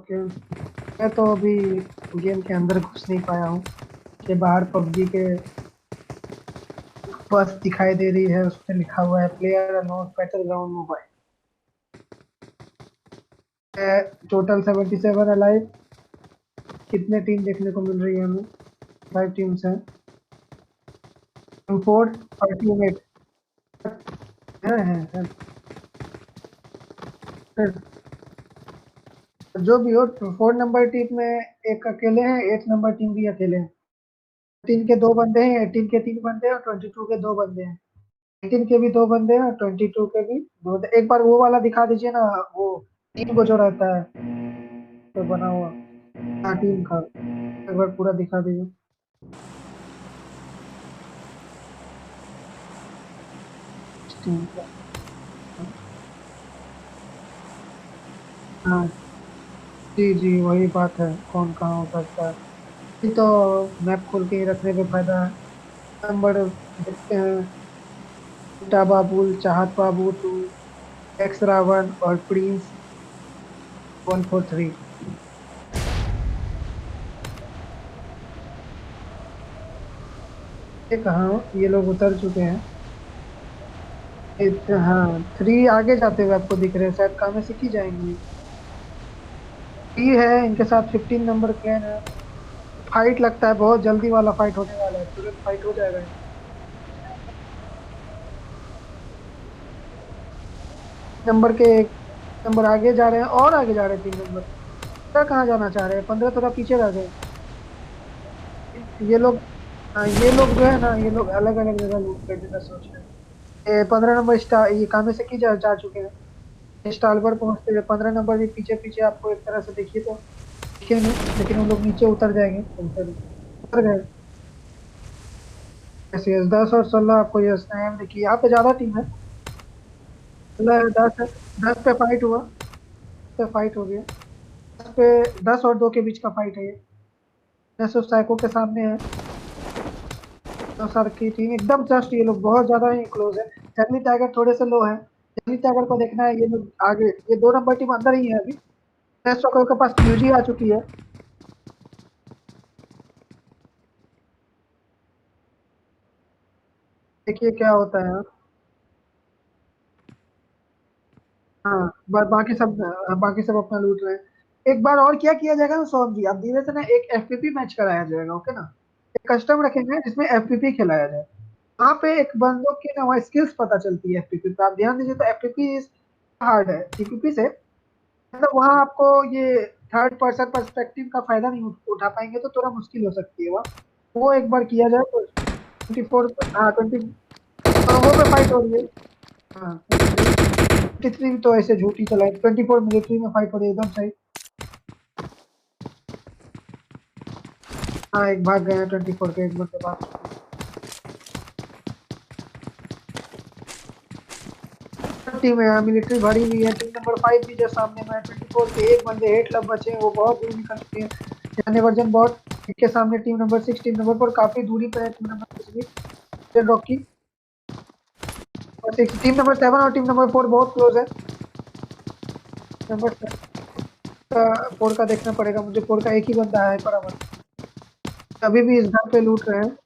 Okay. मैं तो अभी गेम के अंदर घुस नहीं पाया हूँ। के बाहर पबजी के बस दिखाई दे रही है, उस पे लिखा हुआ है player unknown battle ground mobile. Total 77 alive. कितने टीम देखने को मिल रही है हमें? 5 टीम्स हैं। फोर और टीममेट है। जो भी हो, 4 नंबर टीम में एक अकेले हैं, 8 नंबर टीम भी अकेले हैं। 18 के 2 बंदे हैं, 18 के 3 बंदे हैं और 22 के 2 बंदे हैं। 18 के भी 2 बंदे हैं और 22 के भी 2। एक बार वो वाला दिखा दीजिए ना, वो टीम को जो रहता है तो बना हुआ। हाँ, टीम का एक बार पूरा दिखा दीजिए। टीम का। हाँ जी जी, वही बात है, कौन कहाँ हो सकता है। ये तो मैप खोल के ही रखने पे फायदा है। नंबर देखते हैं। टा बाबुल, चाहत बाबू टू, एक्स रावण और प्रिंस 143। ये कहाँ, ये लोग उतर चुके हैं। हाँ, 3 आगे जाते हुए आपको दिख रहे हैं, शायद काम में सीख ही जाएंगे। 3 है, इनके साथ 15 नंबर क्लैन है। फाइट लगता है बहुत जल्दी वाला फाइट होने वाला है, तुरंत फाइट हो जाएगा। नंबर के एक नंबर आगे जा रहे हैं और आगे जा रहे हैं 3 नंबर। क्या कहाँ जाना चाह रहे हैं? 15 थोड़ा पीछे रह गए। ये लोग, हाँ, ये लोग जो है ना, ये लोग अलग अलग जगह लूट करने का सोच रहे हैं। 15 नंबर स्टार ये कामे से की जा चुके हैं। स्टाल पर पहुंचते हुए 15 नंबर भी पीछे पीछे आपको एक तरह से देखिए तो दिखेंगे, लेकिन वो लोग नीचे उतर जाएंगे। उतर गए। ऐसे 10 और 16 आपको ये स्नैप देखिए, यहाँ पे ज्यादा टीम है। 10 है। 10 पे फाइट हुआ। 10 पे फाइट हो गया। 10 और 2 के बीच का फाइट है ये। जैसे साइको के सामने है। तो सर की टीम एकदम जस्ट, ये लोग बहुत ज्यादा ही क्लोज है। जंगली टाइगर थोड़े से लो है। जंगली टाइगर को देखना है, ये लोग आगे, ये 2 नंबर टीम अंदर ही है अभी। नेस्टो के पास यूजी आ चुकी है। देखिए क्या होता है। हाँ, बाकी सब अपना लूट रहे हैं। एक बार और क्या किया जाएगा ना सौरभ जी, आप धीरे से ना एक एफपीपी मैच कराया जाएगा, ओके ना? एक कस्टम रखेंगे जिसमें एफपीपी खिलाया जाए। वहाँ पे एक बंदों की ना वहाँ स्किल्स पता चलती है एफपीपी पे, आप ध्यान दीजिए तो एफपीपी हार्ड है टीपीपी से। मतलब वहाँ आपको ये थर्ड पर्सन पर्सपेक्टिव का फायदा नहीं उठा पाएंगे, तो थोड़ा मुश्किल हो सकती है वहाँ। वो एक बार किया जाए तो 24। हाँ 20। वो पे फाइट हो रही है। हाँ 23 तो ऐसे झूठी चला है, 24 मिलिट्री में फाइट हो रही है एकदम सही। हाँ, एक भाग गया 24 के एक बंदे पास। टीम है, मिलिट्री भरी हुई है। टीम नंबर 5 भी जो सामने में है, 24 के एक बंदे 8 लब बचे हैं, वो बहुत दूर निकल चुके हैं। जाने वर्जन बहुत के सामने टीम नंबर 6, टीम नंबर 4 काफी दूरी पर है। टीम नंबर 6 भी रॉकी और 6, टीम नंबर 7 और टीम नंबर 4 बहुत क्लोज है। नंबर 4 का देखना पड़ेगा मुझे, 4 का एक ही बंदा है पर अमन। अभी भी इस घर पे लूट रहे हैं।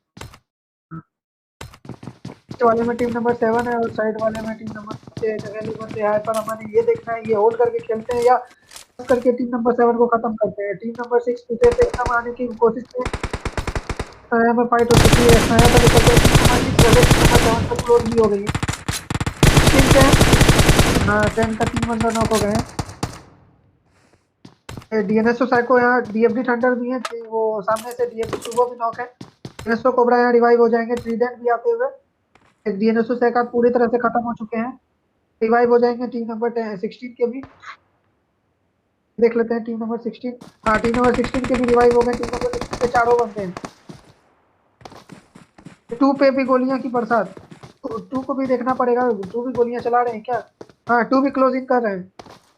इस वाले में टीम नंबर 7 है और साइड वाले में टीम नंबर 6 जगह बंदे हैं पर अमन। ये देखना है ये होल्ड करके खेलते हैं या पास करके टीम नंबर 7 को खत्म करते हैं। टीम नंबर 6 पीछे से एकदम आने की कोशिश में। साया में फाइट हो चुकी है, साया का निकल गया। टीम नंबर 6 पहले टीम नंबर 7 तक क्लोज भी हो गई है। टीम 10, हाँ 10 का 3 बंदा नॉक हो गए हैं। डीएनएसओ साइको यहाँ डीएफडी थंडर भी है, वो सामने से डीएफडी सुबह भी नॉक है। डीएनएसओ कोबरा यहाँ रिवाइव हो जाएंगे, ट्रीडेंट भी आते हुए। एक डीएनएसओ साइका पूरी तरह से खत्म हो चुके हैं, रिवाइव हो जाएंगे टीम नंबर 16 के भी। देख लेते हैं टीम नंबर 16। हाँ, टीम नंबर 16 के भी रिवाइव हो गए। टीम नंबर 16 के चारों बंदे हैं। 2 पे भी गोलियां की बरसात। 2 को भी देखना पड़ेगा, 2 भी गोलियां चला रहे हैं क्या? हाँ, 2 भी क्लोजिंग कर रहे हैं।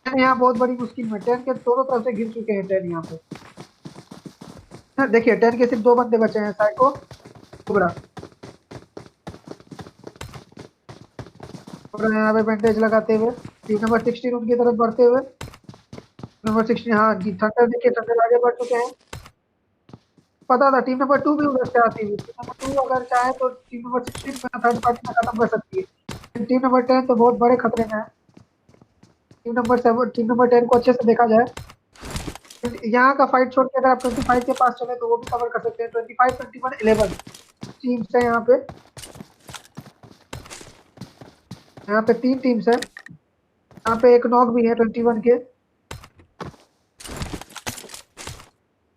10 यहाँ बहुत बड़ी मुश्किल में, 10 के दोनों तरफ से गिर चुके हैं 10 यहाँ पे। हाँ, देखिए 10 के सिर्फ 2 बंदे बचे हैं, साइको कुबरा। कुबरा यहाँ पे बैंडेज लगाते हुए टीम नंबर 16 उनकी तरफ बढ़ते हुए। नंबर 16, हाँ जी, थंडर देखिए, थंडर आगे बढ़ चुके हैं। पता था टीम नंबर 2 भी उधर से आती हुई, टीम नंबर 2 अगर चाहे तो टीम नंबर 16 को थर्ड पार्टी में खत्म कर सकती है। टीम नंबर 10 तो बहुत बड़े खतरे में है। टीम नंबर 10 को अच्छे से देखा जाए, यहाँ का फाइट छोड़ के अगर आप 25 के पास चले तो वो भी कवर कर सकते हैं। 25, 21, 11 टीम्स है यहाँ पे। यहाँ पे 3 टीम्स है। यहाँ पे एक नॉक भी है 21 के।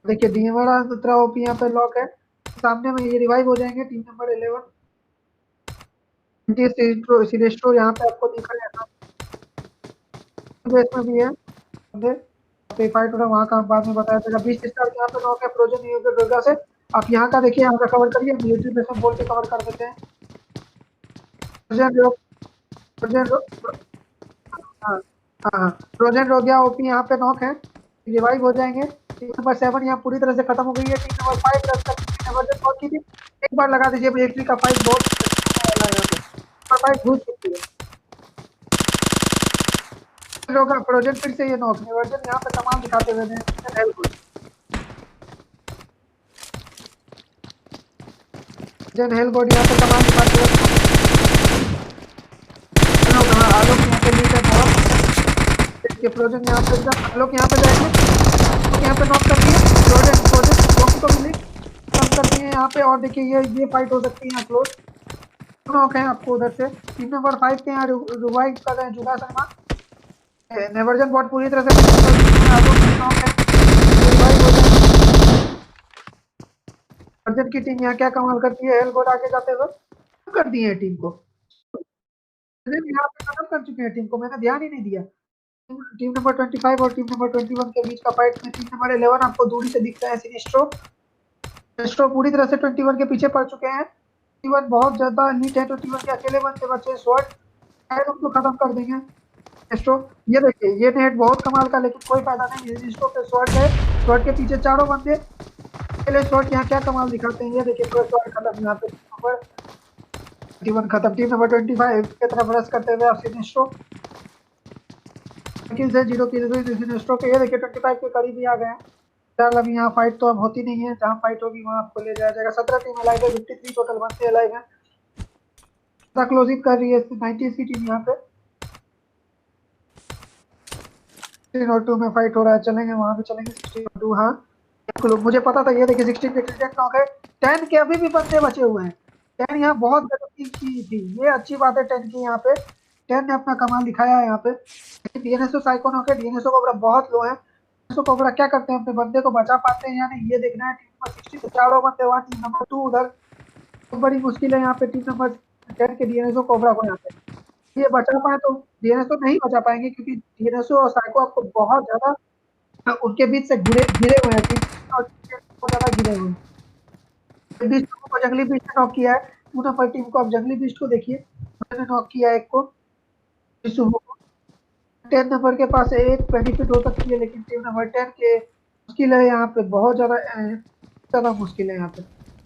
देखिए डीएमआर उतरा ओपी यहाँ पे लॉक है, सामने में ये रिवाइव हो जाएंगे। टीम नंबर 11 सिनेस्ट्रो यहाँ पे आपको दिखा जाएगा, इसमें भी है बंदे। पे फाइट हो रहा है वहाँ का बाद में बताया जाएगा। 20 स्टार यहाँ पे नॉक है प्रोजन दुर्गा से। आप यहाँ का देखिए, यहाँ का कवर करिए, मिलिट्री बेस में बोल के कवर कर देते हैं। प्रोजन रो, प्रोजन रो, हाँ हाँ हाँ, प्रोजन हो गया ओपी यहाँ पे नॉक है, रिवाइव हो जाएंगे। टीम नंबर 7 यहाँ पूरी तरह से खत्म हो गई है। टीम नंबर 5 रश कर बहुत की थी, एक बार लगा दीजिए मिलिट्री का फाइट बहुत वाला है यहाँ पे, फाइट घुस चुकी है। होगा प्रोजेक्ट फिर से ये नॉक वर्जन यहाँ पे तमाम दिखाते हुए जन हेल गोड यहाँ पे तमाम दिखाते हुए आलोक, हाँ आलोक यहाँ पे लीड है बहुत। देखिए प्रोजेक्ट यहाँ पे एकदम आलोक यहाँ पे जाएंगे, आलोक यहाँ पे नॉक कर दिए। प्रोजेक्ट प्रोजेक्ट रॉकी को भी लीड कम कर दिए यहाँ पे। और देखिए ये फाइट हो सकती है यहाँ क्लोज, नॉक है आपको उधर से। टीम नंबर 5 के यहाँ रिवाइव कर रहे हैं जुगा शर्मा। नेवर्जन बॉट पूरी तरह से नॉक है, रिवाइव हो जाएंगे। अर्जन की टीम यहाँ क्या कमाल करती है, हेल गोड आगे जाते हुए कर दिए है टीम को। यहाँ पे खत्म कर चुके हैं टीम को, मैंने ध्यान ही नहीं दिया। टीम नंबर 25 और टीम नंबर 21 के बीच का फाइट में टीम नंबर 11 आपको दूरी से दिखता है सिनेस्ट्रो। सिनेस्ट्रो पूरी तरह से 21 के पीछे पड़ चुके हैं। 21 बहुत ज्यादा नीट है, 21 के अकेले बनते बच्चे स्वॉर्ड शायद उनको खत्म कर देंगे। सिनेस्ट्रो ये देखिए, ये नेट बहुत कमाल का, लेकिन कोई फायदा नहीं। सिनेस्ट्रो के स्वॉर्ड है, स्वॉर्ड के पीछे चारों बंदे अकेले। स्वॉर्ड यहाँ क्या कमाल दिखाते हैं, ये देखिए पूरा स्वॉर्ड खत्म। यहाँ पे 21 खत्म। टीम नंबर 25 की तरफ रश करते हुए आप सिनेस्ट्रो से 0 की सिनेस्ट्रो के, ये देखिए 25 के करीब ही आ गए हैं। फिलहाल अभी यहाँ फाइट तो अब होती नहीं है, जहाँ फाइट होगी वहाँ आपको ले जाया जाएगा। 17 टीम अलाइव है, 53 टोटल बनते अलाइव है। क्लोजिंग कर रही है 90 की टीम यहाँ पे। 16 और 2 में फाइट हो रहा है, चलेंगे वहाँ पे चलेंगे। 16 और 2, हाँ मुझे पता था। ये देखिए 16 के क्रिकेट नॉक है। 10 के अभी भी बंदे बचे हुए हैं। 10 यहाँ बहुत गलती की थी, ये अच्छी बात है 10 की। यहाँ पे 10 ने अपना कमाल दिखाया है यहाँ पे। डीएनएसओ साइको नॉक है, डीएनएसओ कोबरा बहुत लो है। डीएनएसओ कोबरा क्या करते हैं, अपने बंदे को बचा पाते हैं या नहीं ये देखना है। टीम नंबर 60 चारों बंदे वहाँ, टीम नंबर 2 उधर। बहुत बड़ी मुश्किल है यहाँ पे टीम नंबर 10 के डीएनएसओ कोबरा को यहाँ पे। ये बचा पाए तो, डीएनएसओ नहीं बचा पाएंगे क्योंकि डीएनएसओ और साइको आपको बहुत ज्यादा उनके बीच से घिरे घिरे हुए हैं। टीम और बहुत ज्यादा घिरे हुए हैं। बीस्ट को जंगली बीस्ट ने नॉक किया है। 2 नंबर टीम को, आप जंगली बीस्ट को देखिए, उन्होंने नॉक किया है एक को, सुबह को। 10 नंबर के पास एक बेनिफिट हो सकती है, लेकिन टीम नंबर 10 के मुश्किल है यहाँ पे, बहुत ज्यादा मुश्किल है यहाँ पे।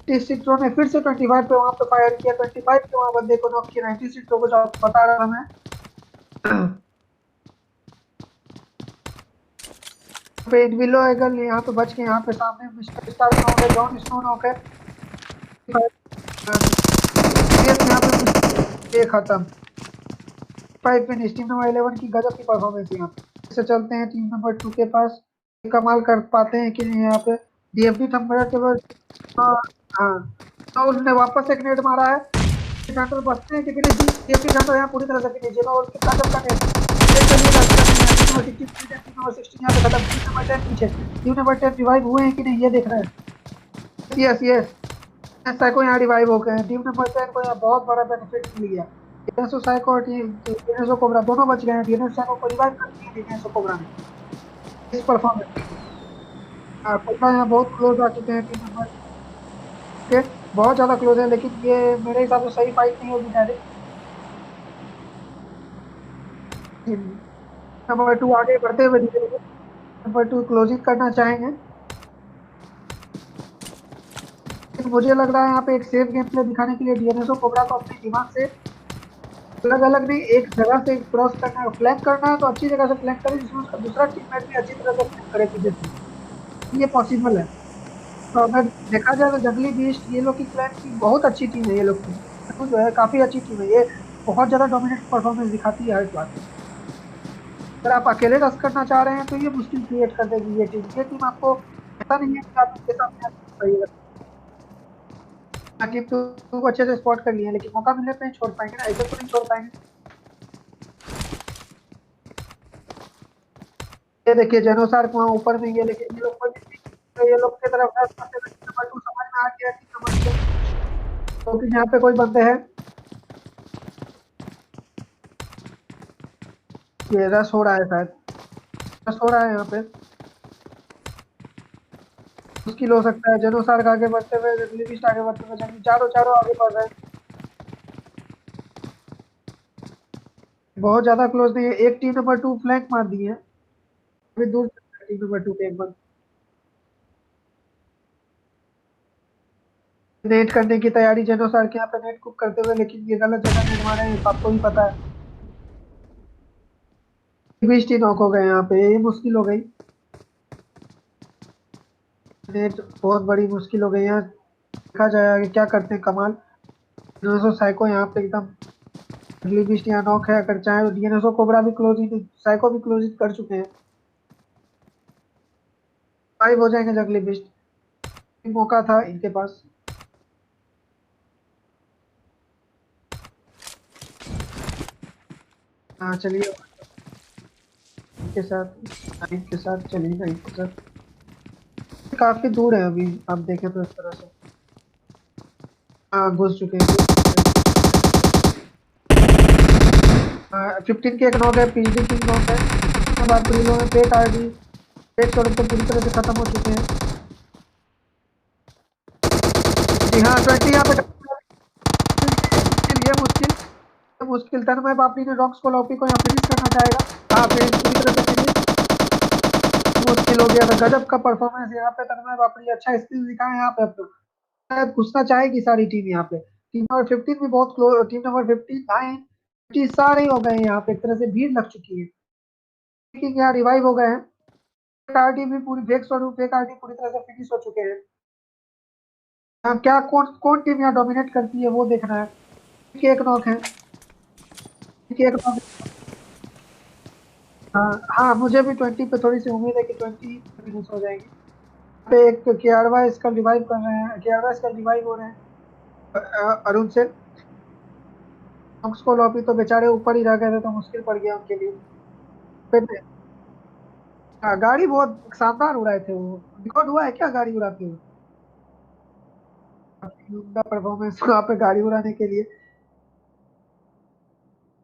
96 ने फिर से 25 पे वहाँ पे फायर किया। 25 के वहाँ बंदे को नॉक किया। 96 को जो आपको बता रहा मैं। पे विलो एगल यहाँ पे बच के, यहाँ पे सामने मिस्टर स्टार नॉक है, जॉन स्नो नॉक है। यहाँ पे खत्म। 5 फिनिश। टीम नंबर 11 की गजब की परफॉर्मेंस यहाँ पे। से चलते हैं टीम नंबर 2 के पास, कमाल कर पाते हैं कि नहीं यहाँ पे। डीएफडी थंबरा के बाद हाँ, तो उसने वापस एक नेट मारा है। सेंटर बचते हैं कि फिनिश। डीएफडी थंबरा यहाँ पूरी तरह से फिनिश है और कितना जब का नेट। नंबर 16 यहाँ पे खत्म। टीम नंबर 10 पीछे, टीम नंबर 10 रिवाइव हुए हैं कि नहीं ये देख रहे हैं। यस यस, साइको यहाँ रिवाइव हो गए हैं। टीम नंबर 10 को यहाँ बहुत बड़ा बेनिफिट मिल गया। डीएनएसओ साइको और डीएनएसओ कोबरा दोनों बच गए हैं। डीएनएसओ साइको को रिवाइव कर दिया डीएनएसओ कोबरा ने इस परफॉर्मेंस। कोबरा यहाँ बहुत क्लोज आ चुके हैं टीम नंबर के, बहुत ज्यादा क्लोज है, लेकिन ये मेरे हिसाब से सही फाइट नहीं होगी डायरेक्ट। नंबर 2 आगे बढ़ते हुए धीरे धीरे नंबर 2 क्लोजिंग करना चाहेंगे। मुझे लग रहा है यहाँ पे एक सेफ गेम प्ले दिखाने के लिए डीएनएसओ कोबरा को अपने दिमाग से अलग अलग नहीं, एक जगह से क्रॉस करना है, फ्लैंक करना है तो अच्छी जगह से फ्लैंक करे जिसमें उसका दूसरा टीममेट भी अच्छी तरह से फ्लैंक करे पीछे से। ये पॉसिबल है। तो अगर देखा जाए तो जंगली बीस्ट ये लोग की क्लैन की बहुत अच्छी टीम है, ये लोग की तो जो है काफी अच्छी टीम है ये। बहुत ज्यादा डोमिनेट परफॉर्मेंस दिखाती है हर बार। अगर आप अकेले रस करना चाह रहे हैं तो ये मुश्किल क्रिएट कर देगी ये टीम आपको। ऐसा नहीं है कि आप इनके सामने आके टीम तो अच्छे से स्पॉट कर लिए, लेकिन मौका मिलने पे नहीं छोड़ पाएंगे ना, ऐसे तो नहीं छोड़ पाएंगे। ये देखिए जेनोसार वहाँ ऊपर में ये, लेकिन ये लोग कोई भी तो ये लोग की तरफ 10 नंबर 2 समझ में आ गया कि नंबर 2 क्योंकि यहाँ पे कोई बंदे हैं। ये रस हो रहा है शायद, रस हो रहा है यहाँ पे। मुश्किल हो सकता है जेनोसार का आगे बढ़ते हुए, लिविस्ट आगे बढ़ते हुए, जंगली चारों चारों आगे बढ़ रहे हैं। बहुत ज्यादा क्लोज नहीं है, एक टीम नंबर 2 फ्लैंक मार दी है। अभी दूर से टीम नंबर 2 पे एक बार नेट करने की तैयारी जेनोसार के यहाँ पे, नेट कुक करते हुए, लेकिन ये गलत जगह नेट मारे हैं तो आपको भी पता है। 20 ही नॉक हो गए यहाँ पे, ये मुश्किल हो गई। नेट बहुत बड़ी मुश्किल हो गई है। देखा जाएगा कि क्या करते हैं कमाल। डीएनएसओ साइको यहाँ पे एकदम, अगली बीस्ट यहाँ नॉक है, अगर चाहे तो डीएनएसओ कोबरा भी क्लोज ही, साइको भी क्लोज कर चुके हैं। फाइव हो जाएंगे जगली बीस्ट, मौका था इनके पास। हाँ चलिए, इनके साथ नाइन के साथ चलिए, नाइन के साथ काफी दूर है अभी, आप देखें तो इस तरह से। हाँ घुस चुके हैं, घुस चुके हैं। 15 के एक नॉक है, पीडी किंग नॉक है। उसके बाद प्रीलो में फेक आरडी, फेक सॉलिड तो पूरी तरह से खत्म हो चुके हैं। जी हाँ 20 यहाँ पे मुश्किल, ये मुश्किल, ये मुश्किल। तन्मय बापरी ने रॉक्स को लॉपी को यहाँ फिनिश करना चाहेगा। हाँ फिनिश पूरी तरह से फिनिश, मुश्किल हो गया था। गजब का परफॉर्मेंस यहाँ पे, तन्मय बापरी अच्छा स्किल दिखाए यहाँ पे अपना। शायद घुसना चाहेगी सारी टीम यहाँ पे। टीम नंबर 15 भी बहुत क्लोज, टीम नंबर 15 9 सारे हो गए हैं यहाँ पे, एक तरह से भीड़ लग चुकी है। लेकिन यहाँ रिवाइव हो गए हैं। फेक आरटी भी पूरी, फेक स्वरूप फेक आरटी पूरी तरह से फिनिश हो चुके हैं। अब क्या कौन कौन टीम यहाँ डोमिनेट करती है वो देखना है। कि एक नॉक है, कि एक नॉक। हाँ हाँ, मुझे भी 20 पे थोड़ी सी उम्मीद है कि 20 फिनिश हो जाएगी। यहाँ पे एक केआरवाई इसका रिवाइव कर रहे हैं, केआरवाई इसका रिवाइव हो रहे हैं अरुण से। को लॉबी तो बेचारे ऊपर ही रह गए थे तो मुश्किल पड़ गया उनके लिए। फिर हाँ, गाड़ी बहुत शानदार उड़ाए थे वो, रिकॉर्ड हुआ है क्या गाड़ी उड़ाते हुए। काफी उम्दा परफॉर्मेंस वहाँ पे गाड़ी उड़ाने के लिए।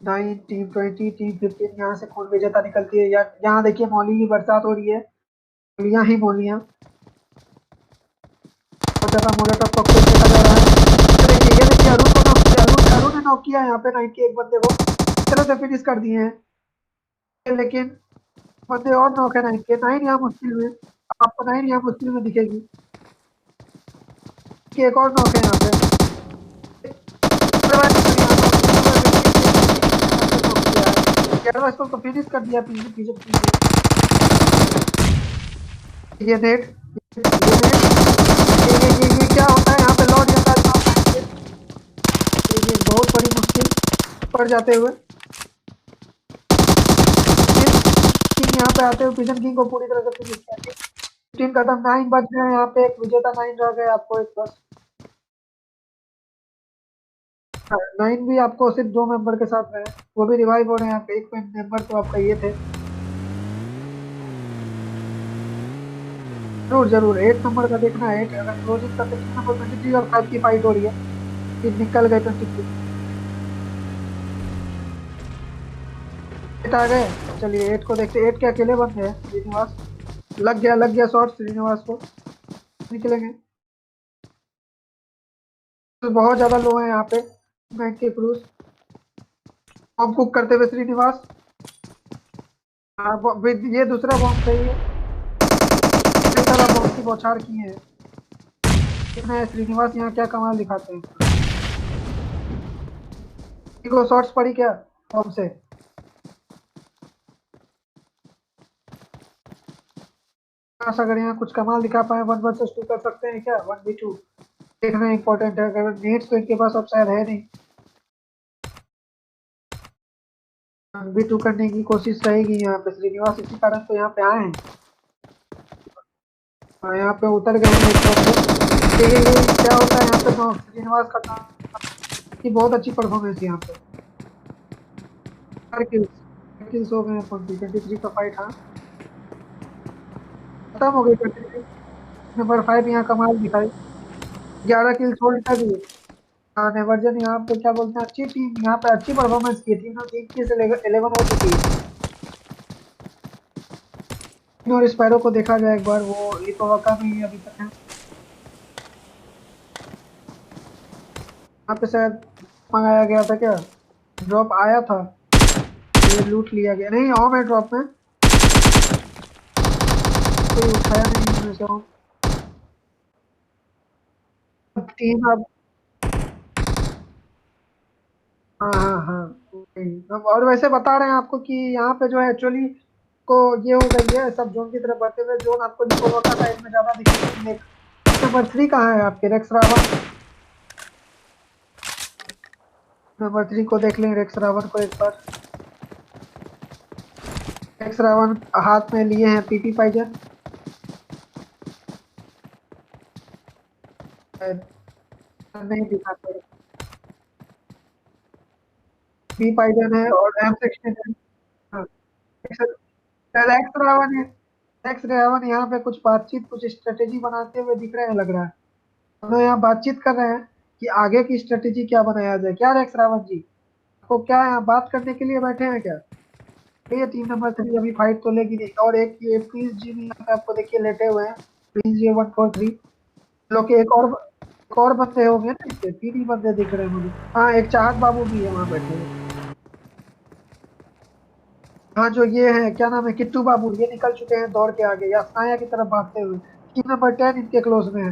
9 टीम 20 टीम 15 यहाँ से कौन विजेता निकलती है यार। यहाँ देखिए मौली की बरसात हो रही है, मोलियां ही मोलियां। बहुत ज्यादा मोलेटॉप कॉकटेल फेंका जा रहा है। ये देखिए अरुण को नॉक किया, अरुण अरुण ने नॉक किया यहाँ पे 9 के एक बंदे को, इस तरह से फिनिश कर दिए हैं। लेकिन बंदे और नॉक है 9 के, 9 यहाँ मुश्किल में, आपको 9 यहाँ मुश्किल में दिखेगी कि एक और नॉक है यहाँ पे। तो फिनिश कर दिया पीछे पीछे पीछे। ये नेट, ये क्या होता है यहाँ पे, लॉर्ड यंग ये बहुत बड़ी मुश्किल पड़ जाते हुए। किंग यहाँ पे आते हुए पिजन किंग को पूरी तरह से फिनिश किया। टीम खत्म, 9 बच गए यहाँ पे, एक विजेता 9 रह गए आपको एक बस। 9 भी आपको सिर्फ 2 मेंबर के साथ रहे, वो भी रिवाइव हो रहे हैं। एक मेंबर तो आपका ये थे। जरूर जरूर 8 नंबर का देखना है, 8 अगर क्लोजिंग का 15 नंबर 23 और 5 की फाइट हो रही है। फिर निकल गए 23 8 आ गए। चलिए 8 को देखते हैं, 8 के अकेले बंदे हैं श्रीनिवास। लग गया शॉट श्रीनिवास को, निकलेंगे। तो बहुत ज्यादा लो है यहाँ पे बैंक के क्रूज। बॉम्ब कुक करते हुए श्रीनिवास। ये दूसरा बॉम्ब सही है, कई तरह बॉम्ब की बौछार की है। देखना है श्रीनिवास यहाँ क्या कमाल दिखाते हैं। को शॉर्ट्स पड़ी क्या कौन से? बस अगर यहाँ कुछ कमाल दिखा पाए 1 वर्सेस 2 कर सकते हैं क्या? 1v2 देखना इंपॉर्टेंट है। अगर नेट्स तो इनके पास अब शायद है नहीं। 1v2 करने की कोशिश रहेगी यहाँ पे श्रीनिवास, इसी कारण तो यहाँ पे आए हैं। यहाँ पे उतर गए हैं एक बंदे। ये क्या होता है यहाँ पे? तो श्रीनिवास का की बहुत अच्छी परफॉर्मेंस यहाँ पे। 4 किल्स हो गए हैं। 23 का फाइट। हाँ, खत्म हो गई 23। नंबर 5 यहाँ कमाल दिखाई। 11 किल्स होल्ड कर दिए। हाँ, नेवर्जन यहाँ पे क्या बोलते हैं, अच्छी टीम यहाँ पे अच्छी परफॉर्मेंस की है। तीनों टीम की से 11 हो चुकी है। और स्पैरो को देखा जाए एक बार, वो लिपोवाका में ही अभी तक है। यहाँ पे शायद मंगाया गया था क्या? ड्रॉप आया था, ये लूट लिया गया। नहीं, ऑम है ड्रॉप में, कोई उठाया नहीं इनमें से ऑम। टीम अब, हाँ हाँ हाँ, अब और वैसे बता रहे हैं आपको कि यहाँ पे जो है एक्चुअली को ये हो गई है, सब जोन की तरफ बढ़ते हुए। जोन आपको लिपोवाका साइड में ज्यादा दिखेगी। नंबर 3 कहाँ है आपके? रेक्स रावण। नंबर 3 को देख लें, रेक्स रावण को एक बार। रेक्स रावण हाथ में लिए हैं पीपी पाइजन। नहीं दिखाते। बी पाइजन है और M16 है। हाँ, रेक्स रावण है। रेक्स रावण यहाँ पे कुछ बातचीत, कुछ स्ट्रेटेजी बनाते हुए दिख रहे हैं लग रहा है। हम लोग यहाँ बातचीत कर रहे हैं कि आगे की स्ट्रेटेजी क्या बनाया जाए। क्या रेक्स रावण जी, आपको क्या यहाँ बात करने के लिए बैठे हैं क्या? ये टीम नंबर 3 अभी फाइट तो लेगी नहीं। और एक ये प्रिंस जी भी यहाँ पे आपको देखिए लेटे हुए हैं। प्रिंस जी 143। लोग के एक और बंदे होंगे ना इससे, 3 ही बंदे दिख रहे हैं मुझे। हाँ, एक चाहत बाबू भी है वहाँ बैठे हुए। हाँ, जो ये है क्या नाम है, किट्टू बाबू, ये निकल चुके हैं दौड़ के आगे या साया की तरफ भागते हुए। टीम नंबर 10 इनके क्लोज में है।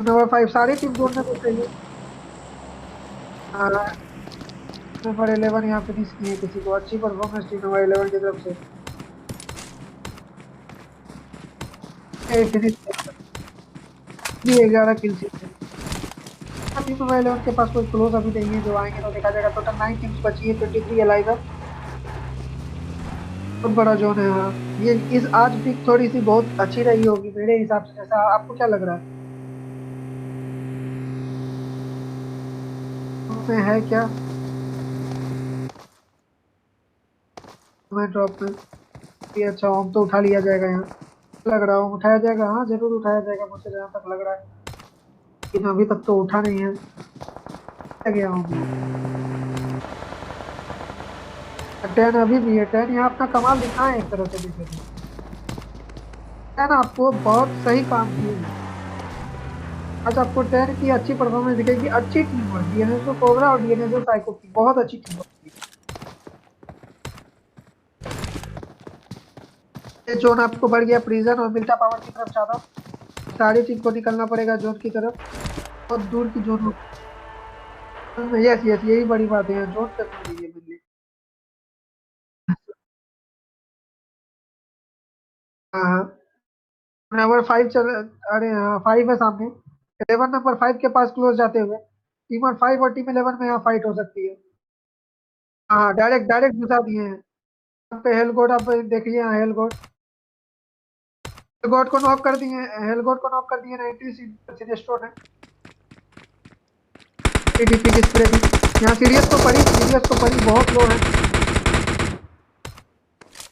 नंबर 5 सारी टीम जोड़ने को चाहिए। हाँ, नंबर 11 यहाँ फिनिश किए किसी को। अच्छी परफॉर्मेंस टीम नंबर 11 की तरफ से। फिनिश भी 11 किल से। टीम नंबर 11 के पास कोई क्लोज अभी नहीं है। जो आएंगे तो देखा जाएगा। टोटल 9 टीम्स बची है, 23 अलाइव है। बहुत बड़ा जोन है। हाँ, ये इस आज पिक थोड़ी सी बहुत अच्छी रही होगी मेरे हिसाब से। जैसा आपको क्या लग रहा है? में है क्या? मैं ड्रॉप में भी अच्छा होम तो उठा लिया जाएगा यहाँ। लग रहा हूँ उठाया जाएगा। हाँ, जरूर उठाया जाएगा मुझे जहाँ तक लग रहा है। लेकिन अभी तक तो उठा नहीं है। आ गया हूँ। 10 अभी भी है। 10 यहाँ अपना कमाल दिखाए एक तरह से देखे तो। 10 आपको बहुत सही काम किए हैं। आज आपको 10 की अच्छी परफॉर्मेंस दिखेगी। अच्छी टीम वर्क, डीएनएस कोबरा और डीएनएस साइको की बहुत अच्छी टीम वर्क। ये जोन आपको बढ़ गया प्रिजन और मिल्टा पावर की तरफ ज्यादा। सारी टीम को निकलना पड़ेगा जोन की तरफ। बहुत दूर की जोन। यस यस, यही बड़ी बात है, जोन पे मान लीजिए मिल। हाँ हाँ, नंबर 5 चल। अरे हाँ, 5 है सामने। 11 नंबर 5 के पास क्लोज जाते हुए। टीम 5 और टीम 11 में यहाँ फाइट हो सकती है। हाँ, डायरेक्ट डायरेक्ट घुसा दिए हैं। यहाँ पे हेलगोड आप देखिए। हाँ, हेलगोड। हेलगोड को नॉक कर दिए। हेलगोड को नॉक कर दिए 90 सिनेस्ट्रो ने। डीपी डिस्प्ले थी। यहाँ सीरियस तो पड़ी, सीरियस तो पड़ी, बहुत लो है।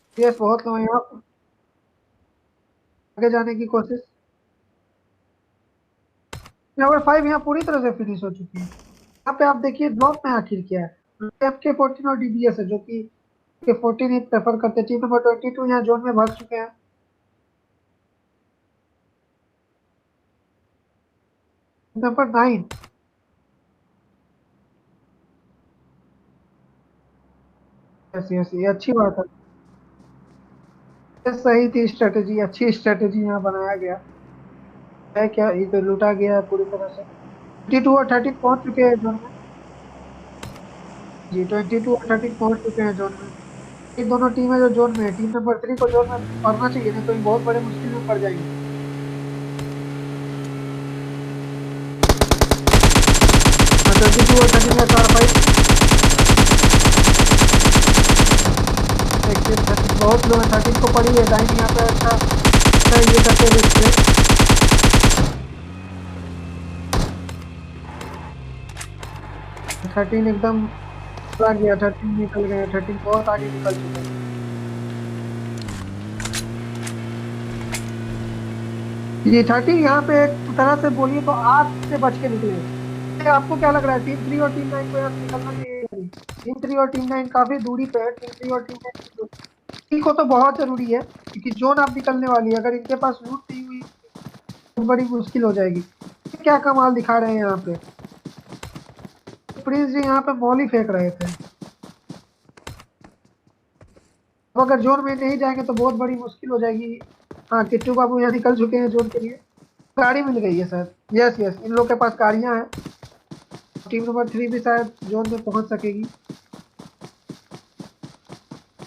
सीरियस बहुत लो है यहाँ। आगे जाने की कोशिश। नंबर 5 यहाँ पूरी तरह से फिनिश हो चुकी है। यहाँ पे आप देखिए ड्रॉप में आखिर क्या है। एफ के 14 और डीबीएस है, जो कि के 14 ही प्रेफर करते हैं। टीम नंबर 22 यहाँ जोन में भाग चुके हैं। नंबर 9। यस यस, ये अच्छी बात है। ये सही थी स्ट्रेटेजी, अच्छी स्ट्रेटेजी यहाँ बनाया गया है। क्या इधर लूटा गया है पूरी तरह से। 22 और 13 पहुंच चुके हैं जोन में। जी 22 और 13 पहुंच चुके हैं जोन में। ये दोनों टीमें जो जोन में है, टीम नंबर 3 को जोन में पड़ना चाहिए, नहीं तो ये बहुत बड़े मुश्किल में पड़ जाएंगे। हाँ 22 और 13 का कार फाइट। देखिए 13 बहुत लो है, 13 को पड़ी है डाइन यहाँ पे। अच्छा अच्छा ये करते हुए स्प्रे। 13 एकदम आ गया, 13 निकल गए, 13 बहुत आगे निकल चुके हैं। जी 13 यहाँ पे एक तरह से बोलिए तो आग से बच के निकले। आपको क्या लग रहा है, टीम 3 और टीम 9 को यहाँ से निकलना चाहिए? टीम 3 और टीम 9 काफी दूरी पे है, टीम 3 और टीम 9 को तो बहुत जरूरी है, क्योंकि जोन आप निकलने वाली है, अगर इनके पास लूट नहीं हुई तो बड़ी मुश्किल हो जाएगी। क्या कमाल दिखा रहे हैं यहाँ पे, प्रिंस जी यहाँ पे मौली फेंक रहे थे। अब अगर जोन में नहीं जाएंगे तो बहुत बड़ी मुश्किल हो जाएगी। हाँ किट्टू बाबू यहाँ निकल चुके हैं जोन के लिए। गाड़ी मिल गई है सर, यस यस इन लोग के पास गाड़ियाँ हैं। टीम नंबर 3 भी शायद जोन में पहुंच सकेगी।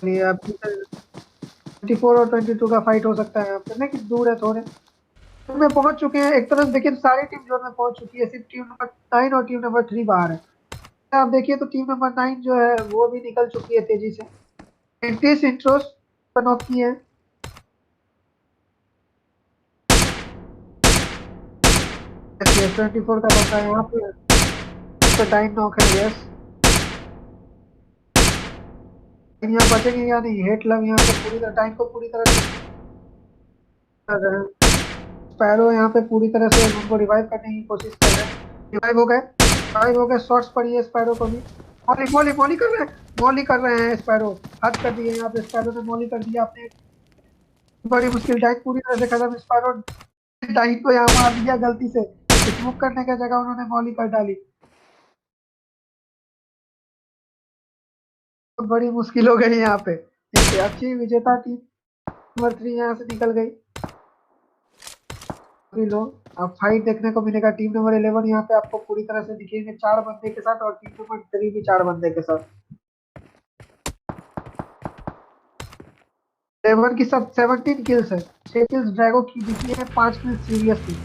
ये अब 24 और 22 का फाइट हो सकता है यहाँ पे, लेकिन दूर है थोड़े। जोन में पहुंच चुके हैं एक तरफ, देखिए सारी टीम जोन में पहुंच चुकी है, सिर्फ टीम नंबर 9 और टीम नंबर 3 बाहर है। आप देखिए तो टीम नंबर 9 जो है वो भी निकल चुकी है तेजी से। 29 इंट्रोस नॉक किए हैं। 24 का बंदा है यहाँ पे, टाइम नॉक है यस। यहाँ बचेंगे या नहीं, हेट लव यहाँ पे पूरी तरह टाइम को पूरी तरह से कर रहे हैं। स्पैरो यहाँ पे पूरी तरह से उनको रिवाइव करने की कोशिश कर रहे हैं। रिवाइव हो गए, रिवाइव हो गए, शॉट्स पड़ी है स्पैरो को भी। मॉली मॉली मॉली कर रहे हैं, मॉली कर रहे हैं स्पैरो। हद कर दिए यहाँ पे, स्पैरो ने मॉली कर दिया आपने। बड़ी मुश्किल, टाइम पूरी तरह से खत्म। स्पैरो टाइम को यहाँ मार दिया गलती से, स्मोक करने की जगह उन्होंने मॉली कर डाली। बहुत बड़ी मुश्किल हो गई यहाँ पे। देखिए अच्छी विजेता टीम नंबर 3 यहाँ से निकल गई। अभी लोग अब फाइट देखने को मिलेगा। टीम नंबर 11 यहाँ पे आपको पूरी तरह से दिखेंगे 4 बंदे के साथ, और टीम नंबर 3 भी 4 बंदे के साथ। 11 की सब 17 किल्स है, 6 किल्स ड्रैगो की दिखी है, 5 किल्स सीरियसली।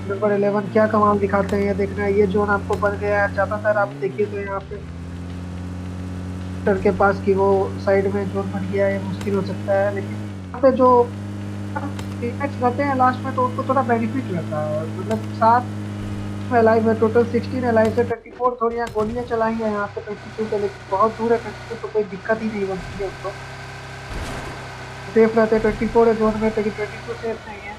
नंबर 11 क्या कमाल दिखाते हैं ये देखना है। ये जोन आपको बन गया है, ज्यादातर आप देखिए तो यहाँ पे डॉक्टर के पास की वो साइड में जोन बन गया है, मुश्किल हो सकता है, लेकिन यहाँ पे जो टीममेट्स रहते हैं लास्ट में तो उनको थोड़ा बेनिफिट रहता है। मतलब 7 अलाइव है, टोटल 16 अलाइव से 24 थोड़ी यहाँ गोलियां चलाई है यहाँ पे 22 पे, लेकिन बहुत दूर है 22 तो कोई दिक्कत ही नहीं बनती है उनको। सेफ रहते हैं 24 है जोन में, लेकिन 22 सेफ नहीं है।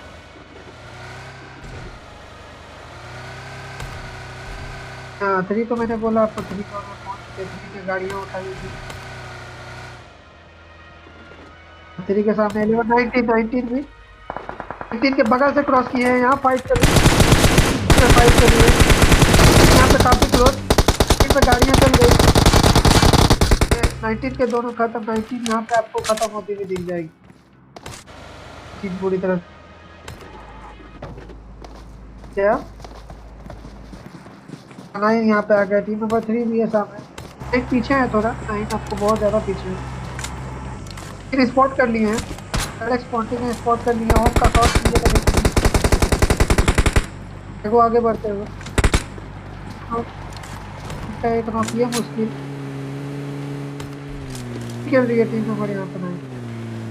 हाँ 3 तो मैंने बोला आपको, 3 जोन में पहुंच चुके, 3 ने गाड़ियां उठाई थी। 3 के सामने 11 19 19 भी 19 के बगल से क्रॉस किए हैं, यहाँ फाइट कर फाइट कर रही है यहाँ पे काफी क्लोज। 19 पे गाड़ियां चल गई, 19 के दोनों खत्म। 19 यहाँ पे आपको खत्म होती हुई दिख जाएगी चीज पूरी तरह से। क्या 9 यहाँ पे आ गया, टीम नंबर 3 भी है सामने, एक पीछे है थोड़ा, 9 आपको बहुत ज्यादा पीछे है। लेकिन स्पॉट कर लिए हैं, एलेक्स पॉन्टी ने स्पॉट कर लिया, होम का शॉट लीजिएगा देखिए। देखो आगे बढ़ते हुए एक नॉक ये मुश्किल खेल रही है टीम नंबर यहाँ पे 9।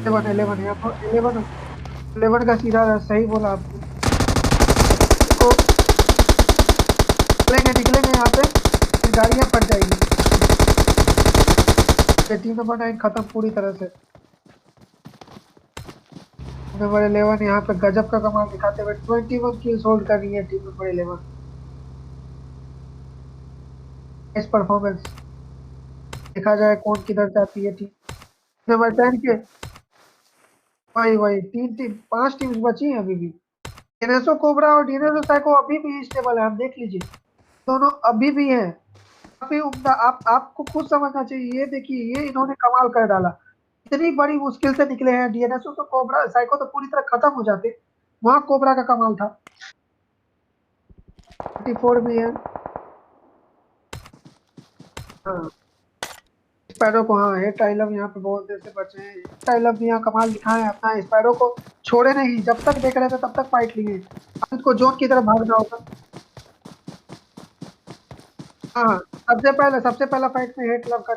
11 11 यहाँ पर 11 11 का सीधा सही बोला आपने। तो निकलेंगे निकलेंगे यहाँ पे, फिर गाड़ियाँ फट जाएगी। ये टीम नंबर 9 खत्म पूरी तरह से। नंबर 11 यहाँ पे गजब का कमाल दिखाते हुए 21 किल्स होल्ड कर रही है टीम नंबर 11। इस परफॉर्मेंस देखा जाए कौन किधर जाती है टीम नंबर 10 के। वही वही 5 टीम्स बची हैं अभी भी। डिनेसो कोबरा और डिनेसो साइको अभी भी स्टेबल है, आप देख लीजिए दोनों अभी भी हैं। काफी उम्दा, आप आपको खुद समझना चाहिए। ये देखिए ये इन्होंने कमाल कर डाला, इतनी बड़ी मुश्किल से निकले हैं। डीएनएसओ तो कोबरा साइको तो पूरी तरह खत्म हो जाते, वहाँ कोबरा का कमाल था। 44 भी है। हाँ स्पैरो को, हाँ हेड टाइलर यहाँ पे बहुत देर से बचे हैं। टाइलर भी यहाँ कमाल दिखाए हैं अपना, स्पैरो को छोड़े नहीं, जब तक देख रहे थे तब तक फाइट लिए। अब इसको जोन की तरफ भागना होगा। हाँ हाँ, सबसे पहला फाइट में हेड क्लब का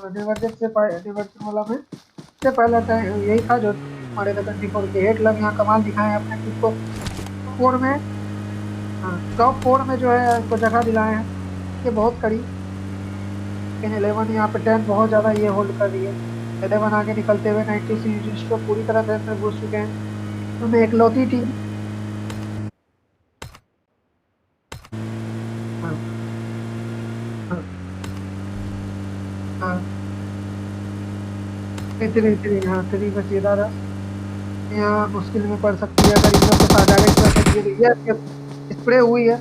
डिवर्जेंट से डिवर्जन वाला में सबसे पहला टाइम यही था जो हमारे थे 24 के। हेड क्लब यहाँ कमाल दिखाए हैं अपने टीम को। फोर में, हाँ टॉप 4 में जो है इसको जगह दिलाए हैं। ये बहुत कड़ी। लेकिन 11 यहाँ पे 10 बहुत ज्यादा ये होल्ड कर रही है। 11 आगे निकलते हुए 90 सीरीज को पूरी तरह से अंदर घुस चुके हैं। उनमें एकलौती टीम। हाँ हाँ हाँ, 3 में सीधा रहा। यहाँ मुश्किल में पड़ सकती है अगर इन लोग के पास डायरेक्ट कर सकती है। यस स्प्रे हुई है।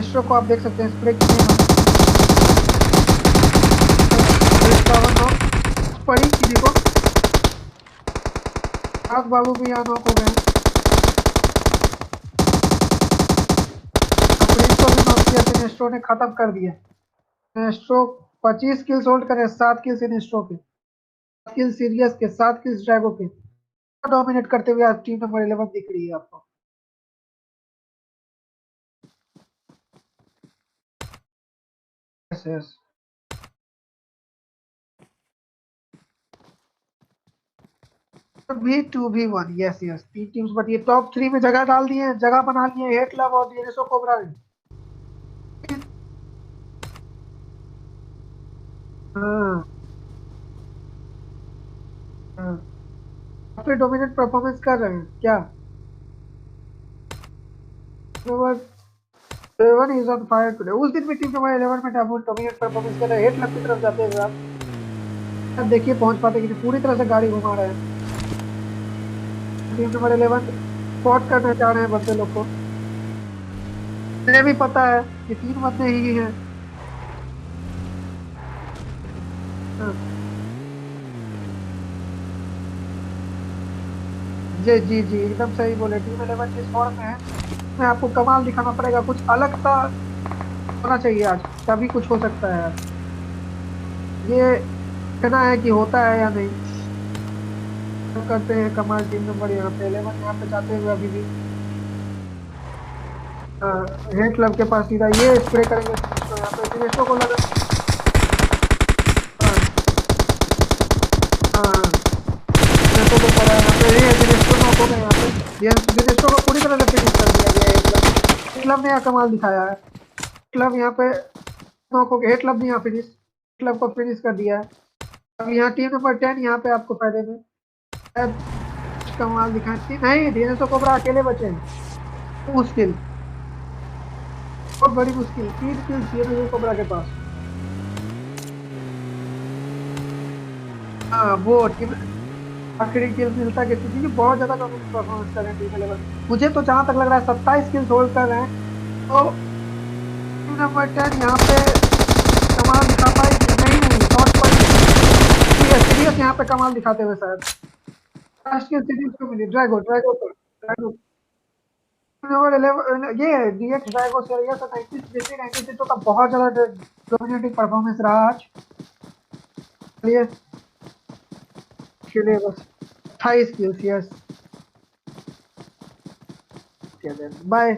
एस्ट्रो को आप देख सकते हैं स्प्रे कितनी पड़ी किसी को। आग बाबू भी यहाँ नॉक हो गए हैं। प्रिंस को भी नॉक किया सिनेस्ट्रो ने, खत्म कर दिया। सिनेस्ट्रो 25 किल्स होल्ड करे, 7 किल्स सिनेस्ट्रो के, 7 किल्स सीरियस के, 7 किल्स ड्रैगो के। डोमिनेट करते हुए आज टीम नंबर 11 दिख रही है आपको। Yes yes. V2V1, yes yes, 3 teams but ये टॉप 3 में जगह डाल दिए, जगह बना लिए हेट क्लब और डीएनएसओ कोबरा ने। हाँ हाँ, काफी डोमिनेट परफॉर्मेंस कर रहे हैं क्या। Number 11 is on fire today. उस दिन भी टीम नंबर 11 में डोमिनेट परफॉर्मेंस कर रहे हैं। हेट क्लब की तरफ जाते हुए आप अब देखिए पहुंच पाते कि नहीं, पूरी तरह से गाड़ी घुमा रहे हैं। टीम नंबर 11 स्पॉट करना चाह रहे हैं बंदे लोग को। मुझे भी पता है कि 3 बंदे ही हैं। हाँ, जी जी जी एकदम सही बोले। टीम 11 जिस फॉर्म में है उसमें आपको कमाल दिखाना पड़ेगा, कुछ अलग सा होना चाहिए आज, तभी कुछ हो सकता है आज। ये कहना है कि होता है या नहीं। करते हैं कमाल टीम नंबर यहाँ पे 11 यहाँ पे जाते हुए अभी भी हेड क्लब के पास सीधा ये स्प्रे करेंगे सिनेस्ट्रो। यहाँ पे सिनेस्ट्रो को लगा। हाँ हाँ हाँ, सिनेस्ट्रो को पड़ा है यहाँ पे, ये सिनेस्ट्रो नॉक हो गए यहाँ पे। ये सिनेस्ट्रो को पूरी तरह से फिनिश कर दिया गया है क्लब। क्लब ने यहाँ कमाल दिखाया है। क्लब यहाँ पे नॉक हो गया, हेड क्लब ने यहाँ फिनिश, क्लब को फिनिश कर दिया है। अब यहाँ टीम नंबर 10 यहाँ पे आपको फायदे में शायद कमाल दिखाती नहीं। डीएनएसओ कोबरा अकेले बचे हैं, मुश्किल, बहुत बड़ी मुश्किल। 3 किल डीएनएसओ कोबरा के पास। हाँ वो टीम आखिरी किल मिलता किसी की, बहुत ज्यादा परफॉर्मेंस कर रहे हैं टीम लेवल। मुझे तो जहां तक लग रहा है 27 किल्स होल्ड कर रहे हैं, तो टीम नंबर 10 यहाँ पे कमाल दिखा पाएगी नहीं। नहीं शॉर्ट पड़ी है सीरियस यहाँ पे कमाल दिखाते हुए शायद लास्ट किल सीरीज को मिली। ड्रैगो ड्रैगो पर ड्रैगो नंबर 11 ये डीएक्स ड्रैगो सीरियस 96 का बहुत ज्यादा डोमिनेटिंग परफॉर्मेंस रहा आज। चलिए खेलिए बस। 28 किल्स, यस। बाय।